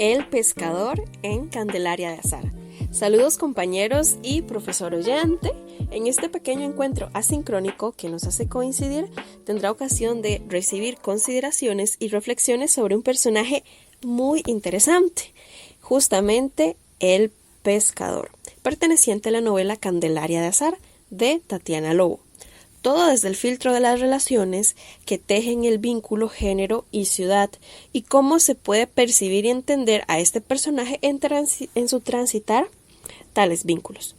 El pescador en Candelaria de Azar. Saludos compañeros y profesor oyente. En este pequeño encuentro asincrónico que nos hace coincidir, tendrá ocasión de recibir consideraciones y reflexiones sobre un personaje muy interesante, justamente el pescador, perteneciente a la novela Candelaria de Azar de Tatiana Lobo. Todo desde el filtro de las relaciones que tejen el vínculo género y ciudad y cómo se puede percibir y entender a este personaje en su transitar tales vínculos.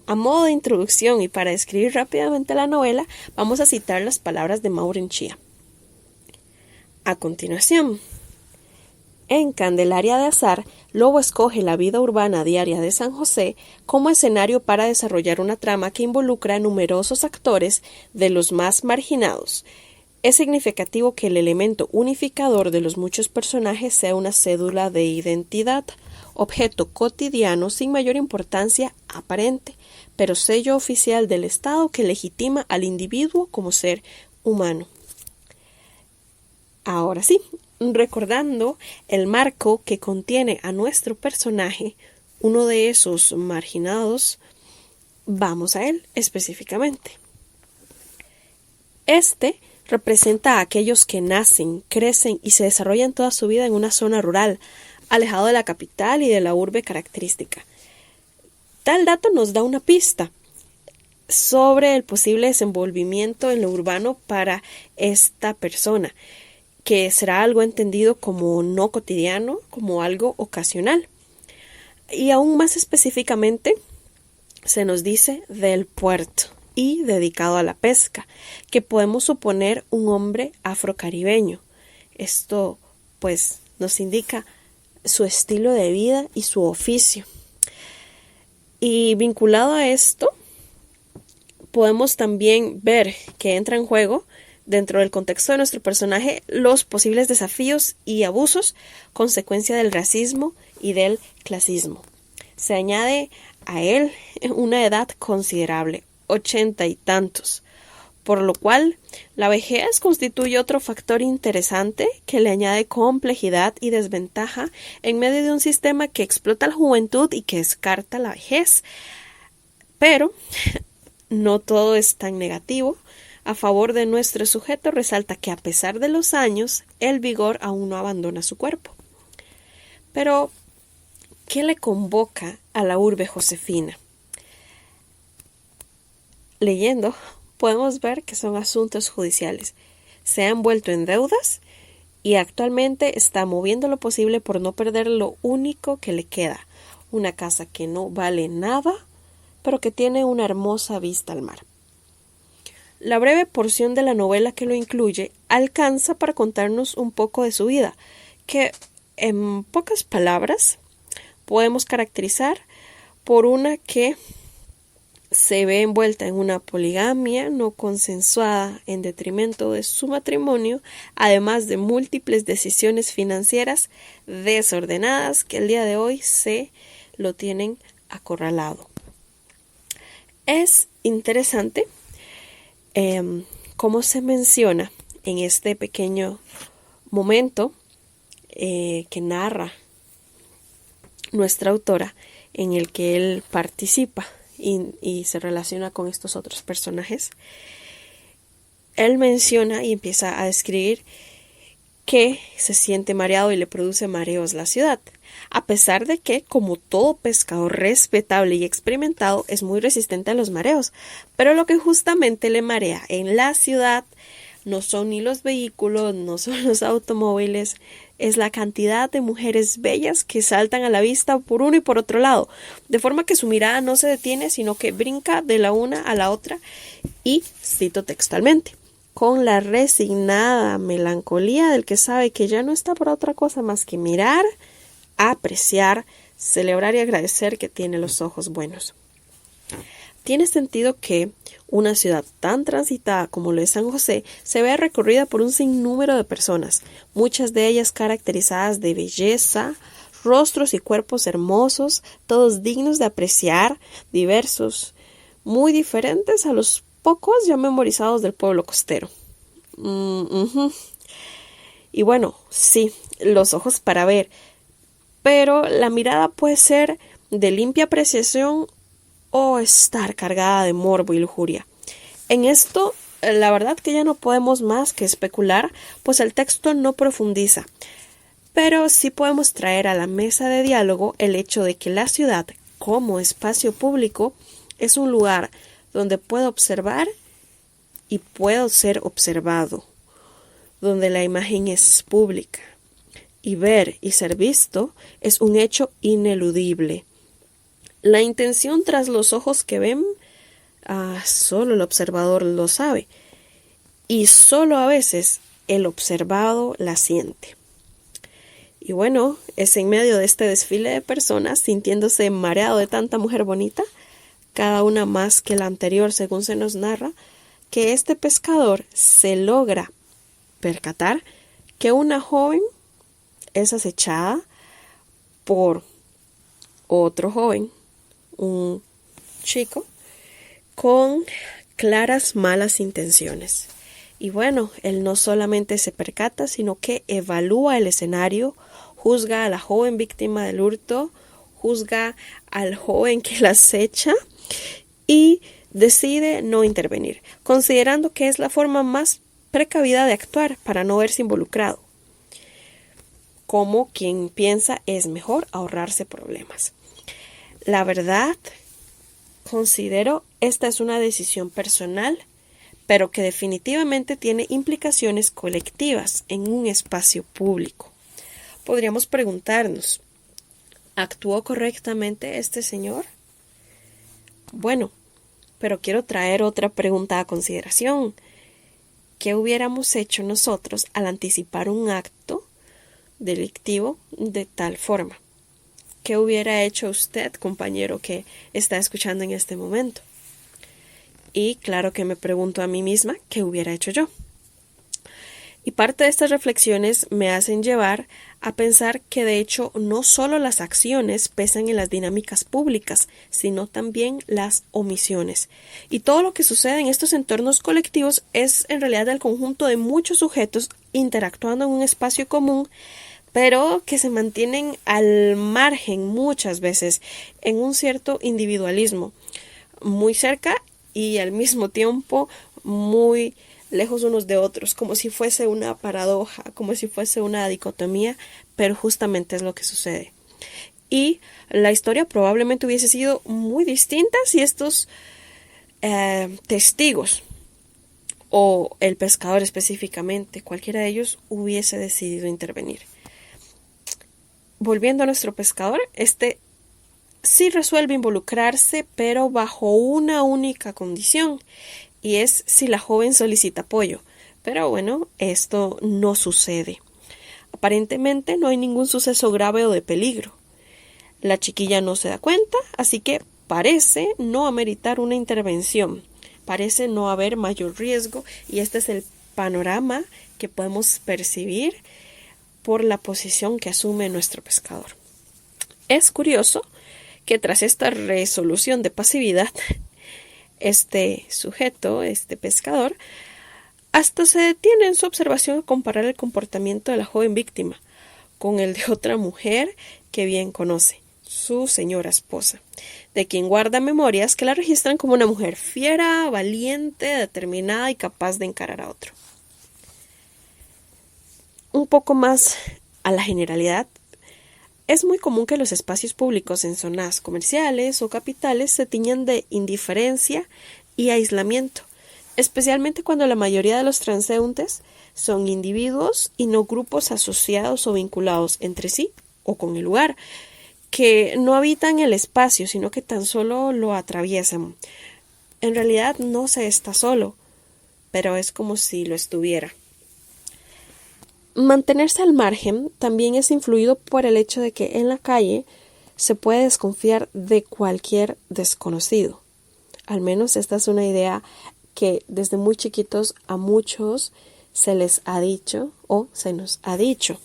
A modo de introducción y para describir rápidamente la novela, vamos a citar las palabras de Maureen Chia. A continuación, en Candelaria de Azar, Lobo escoge la vida urbana diaria de San José como escenario para desarrollar una trama que involucra a numerosos actores de los más marginados. Es significativo que el elemento unificador de los muchos personajes sea una cédula de identidad, objeto cotidiano sin mayor importancia aparente, pero sello oficial del Estado que legitima al individuo como ser humano. Ahora sí, recordando el marco que contiene a nuestro personaje, uno de esos marginados, vamos a él específicamente. Este representa a aquellos que nacen, crecen y se desarrollan toda su vida en una zona rural, alejado de la capital y de la urbe característica. Tal dato nos da una pista sobre el posible desenvolvimiento en lo urbano para esta persona, que será algo entendido como no cotidiano, como algo ocasional. Y aún más específicamente se nos dice del puerto y dedicado a la pesca, que podemos suponer un hombre afrocaribeño. Esto pues nos indica su estilo de vida y su oficio. Y vinculado a esto, podemos también ver que entra en juego dentro del contexto de nuestro personaje los posibles desafíos y abusos consecuencia del racismo y del clasismo. Se añade a él una edad considerable, 80 y tantos, por lo cual la vejez constituye otro factor interesante que le añade complejidad y desventaja en medio de un sistema que explota la juventud y que descarta la vejez. Pero no todo es tan negativo. A favor de nuestro sujeto resalta que a pesar de los años, el vigor aún no abandona su cuerpo. Pero, ¿qué le convoca a la urbe josefina? Leyendo, podemos ver que son asuntos judiciales. Se ha envuelto en deudas y actualmente está moviendo lo posible por no perder lo único que le queda, una casa que no vale nada, pero que tiene una hermosa vista al mar. La breve porción de la novela que lo incluye alcanza para contarnos un poco de su vida, que en pocas palabras podemos caracterizar por una que se ve envuelta en una poligamia no consensuada en detrimento de su matrimonio, además de múltiples decisiones financieras desordenadas que el día de hoy se lo tienen acorralado. Es interesante cómo se menciona en este pequeño momento que narra nuestra autora, en el que él participa y se relaciona con estos otros personajes. Él menciona y empieza a describir que se siente mareado y le produce mareos la ciudad, a pesar de que, como todo pescador respetable y experimentado, es muy resistente a los mareos. Pero lo que justamente le marea en la ciudad no son ni los vehículos, no son los automóviles, es la cantidad de mujeres bellas que saltan a la vista por uno y por otro lado, de forma que su mirada no se detiene, sino que brinca de la una a la otra y, cito textualmente, con la resignada melancolía del que sabe que ya no está por otra cosa más que mirar, apreciar, celebrar y agradecer que tiene los ojos buenos. Tiene sentido que una ciudad tan transitada como lo es San José se vea recorrida por un sinnúmero de personas, muchas de ellas caracterizadas de belleza, rostros y cuerpos hermosos, todos dignos de apreciar, diversos, muy diferentes a los pocos ya memorizados del pueblo costero. Y bueno, sí, los ojos para ver, pero la mirada puede ser de limpia apreciación o estar cargada de morbo y lujuria. En esto, la verdad que ya no podemos más que especular, pues el texto no profundiza, pero sí podemos traer a la mesa de diálogo el hecho de que la ciudad, como espacio público, es un lugar donde puedo observar y puedo ser observado, donde la imagen es pública, y ver y ser visto es un hecho ineludible. La intención tras los ojos que ven, solo el observador lo sabe, y solo a veces el observado la siente. Y bueno, es en medio de este desfile de personas, sintiéndose mareado de tanta mujer bonita, cada una más que la anterior según se nos narra, que este pescador se logra percatar que una joven es acechada por otro joven, un chico, con claras malas intenciones. Y bueno, él no solamente se percata, sino que evalúa el escenario, juzga a la joven víctima del hurto, juzga al joven que la acecha y decide no intervenir, considerando que es la forma más precavida de actuar para no verse involucrado. Como quien piensa es mejor ahorrarse problemas. La verdad, considero esta es una decisión personal, pero que definitivamente tiene implicaciones colectivas en un espacio público. Podríamos preguntarnos, ¿actuó correctamente este señor? Bueno, pero quiero traer otra pregunta a consideración. ¿Qué hubiéramos hecho nosotros al anticipar un acto delictivo de tal forma? ¿Qué hubiera hecho usted, compañero, que está escuchando en este momento? Y claro que me pregunto a mí misma, ¿qué hubiera hecho yo? Y parte de estas reflexiones me hacen llevar a pensar que de hecho no solo las acciones pesan en las dinámicas públicas, sino también las omisiones. Y todo lo que sucede en estos entornos colectivos es en realidad el conjunto de muchos sujetos interactuando en un espacio común, pero que se mantienen al margen muchas veces en un cierto individualismo, muy cerca y al mismo tiempo muy lejos unos de otros, como si fuese una paradoja, como si fuese una dicotomía, pero justamente es lo que sucede. Y la historia probablemente hubiese sido muy distinta si estos testigos o el pescador específicamente, cualquiera de ellos hubiese decidido intervenir. Volviendo a nuestro pescador, este sí resuelve involucrarse, pero bajo una única condición, y es si la joven solicita apoyo. Pero bueno, esto no sucede. Aparentemente no hay ningún suceso grave o de peligro. La chiquilla no se da cuenta, así que parece no ameritar una intervención. Parece no haber mayor riesgo, y este es el panorama que podemos percibir por la posición que asume nuestro pescador. Es curioso que tras esta resolución de pasividad, este sujeto, este pescador, hasta se detiene en su observación a comparar el comportamiento de la joven víctima con el de otra mujer que bien conoce, su señora esposa, de quien guarda memorias que la registran como una mujer fiera, valiente, determinada y capaz de encarar a otro. Un poco más a la generalidad, es muy común que los espacios públicos en zonas comerciales o capitales se tiñan de indiferencia y aislamiento, especialmente cuando la mayoría de los transeúntes son individuos y no grupos asociados o vinculados entre sí o con el lugar, que no habitan el espacio, sino que tan solo lo atraviesan. En realidad no se está solo, pero es como si lo estuviera. Mantenerse al margen también es influido por el hecho de que en la calle se puede desconfiar de cualquier desconocido. Al menos esta es una idea que desde muy chiquitos a muchos se les ha dicho o se nos ha dicho.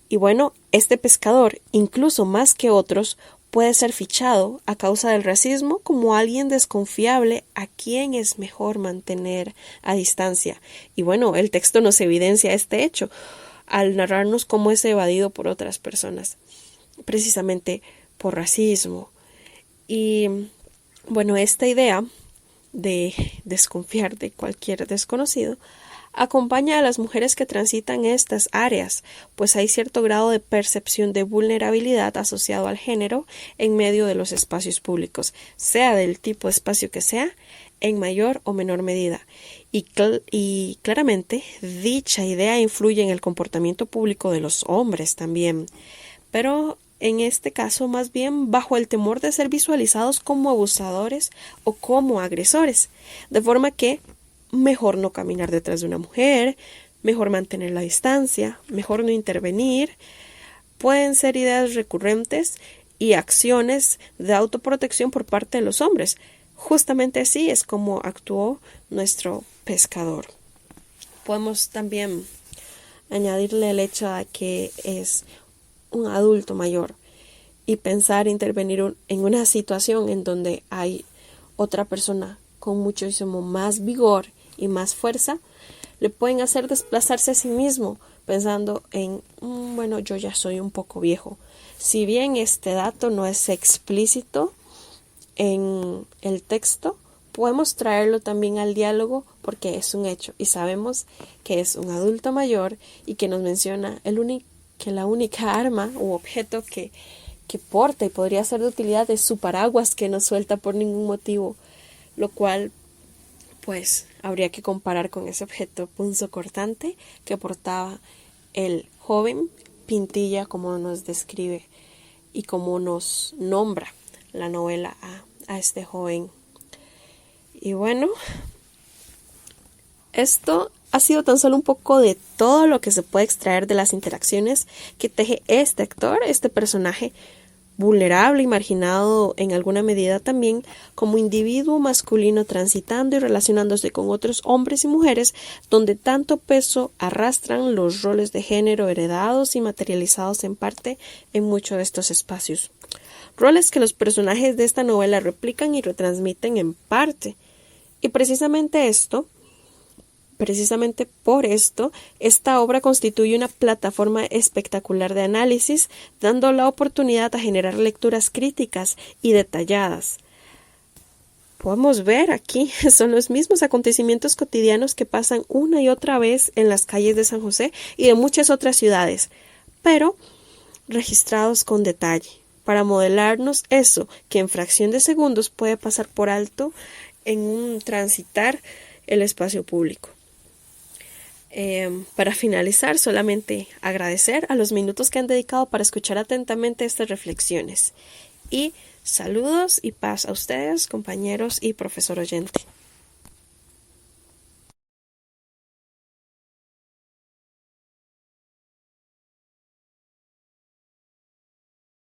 Y bueno, este pescador, incluso más que otros, puede ser fichado a causa del racismo como alguien desconfiable a quien es mejor mantener a distancia. Y bueno, el texto nos evidencia este hecho al narrarnos cómo es evadido por otras personas. precisamente por racismo. Y bueno, esta idea de desconfiar de cualquier desconocido acompaña a las mujeres que transitan estas áreas, pues hay cierto grado de percepción de vulnerabilidad asociado al género en medio de los espacios públicos, sea del tipo de espacio que sea, en mayor o menor medida. Y claramente dicha idea influye en el comportamiento público de los hombres también, pero en este caso más bien bajo el temor de ser visualizados como abusadores o como agresores, de forma que mejor no caminar detrás de una mujer, mejor mantener la distancia, mejor no intervenir. Pueden ser ideas recurrentes y acciones de autoprotección por parte de los hombres. Justamente así es como actuó nuestro pescador. Podemos también añadirle el hecho de que es un adulto mayor y pensar intervenir en una situación en donde hay otra persona con muchísimo más vigor y más fuerza, le pueden hacer desplazarse a sí mismo pensando en, bueno, yo ya soy un poco viejo. Si bien este dato no es explícito en el texto, podemos traerlo también al diálogo porque es un hecho y sabemos que es un adulto mayor y que nos menciona que la única arma u objeto que porta y podría ser de utilidad es su paraguas que no suelta por ningún motivo, lo cual pues habría que comparar con ese objeto punzocortante que portaba el joven Pintilla, como nos describe y como nos nombra la novela a este joven. Y bueno, esto ha sido tan solo un poco de todo lo que se puede extraer de las interacciones que teje este actor, este personaje vulnerable y marginado en alguna medida también como individuo masculino transitando y relacionándose con otros hombres y mujeres donde tanto peso arrastran los roles de género heredados y materializados en parte en muchos de estos espacios. Roles que los personajes de esta novela replican y retransmiten en parte. Y precisamente por esto, esta obra constituye una plataforma espectacular de análisis, dando la oportunidad a generar lecturas críticas y detalladas. Podemos ver aquí, son los mismos acontecimientos cotidianos que pasan una y otra vez en las calles de San José y de muchas otras ciudades, pero registrados con detalle, para modelarnos eso que en fracción de segundos puede pasar por alto en un transitar el espacio público. Para finalizar, solamente agradecer a los minutos que han dedicado para escuchar atentamente estas reflexiones. Y saludos y paz a ustedes, compañeros y profesor oyente.